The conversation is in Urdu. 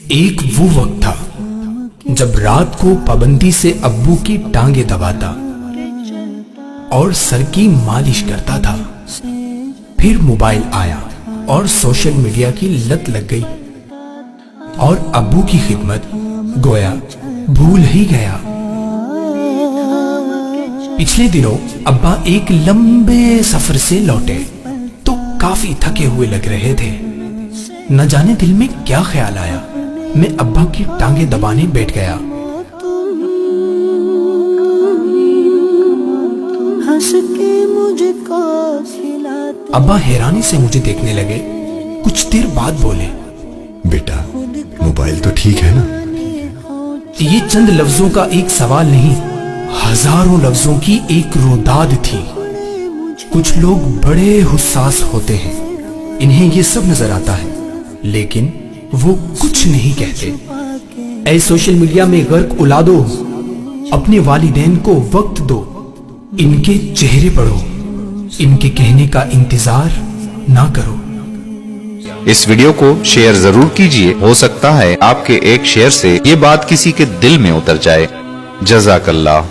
ایک وہ وقت تھا جب رات کو پابندی سے ابو کی ٹانگیں دباتا اور سر کی مالش کرتا تھا۔ پھر موبائل آیا اور سوشل میڈیا کی لت لگ گئی اور ابو کی خدمت گویا بھول ہی گیا۔ پچھلے دنوں ابا ایک لمبے سفر سے لوٹے تو کافی تھکے ہوئے لگ رہے تھے۔ نہ جانے دل میں کیا خیال آیا، میں ابا کی ٹانگیں دبانے بیٹھ گیا۔ ابا حیرانی سے مجھے دیکھنے لگے، کچھ دیر بعد بولے، بیٹا موبائل تو ٹھیک ہے نا؟ یہ چند لفظوں کا ایک سوال نہیں، ہزاروں لفظوں کی ایک روداد تھی۔ کچھ لوگ بڑے حساس ہوتے ہیں، انہیں یہ سب نظر آتا ہے لیکن وہ کچھ نہیں کہتے۔ اے سوشل میڈیا میں غرق اولادو، اپنے والدین کو وقت دو، ان کے چہرے پڑھو، ان کے کہنے کا انتظار نہ کرو۔ اس ویڈیو کو شیئر ضرور کیجئے، ہو سکتا ہے آپ کے ایک شیئر سے یہ بات کسی کے دل میں اتر جائے۔ جزاک اللہ۔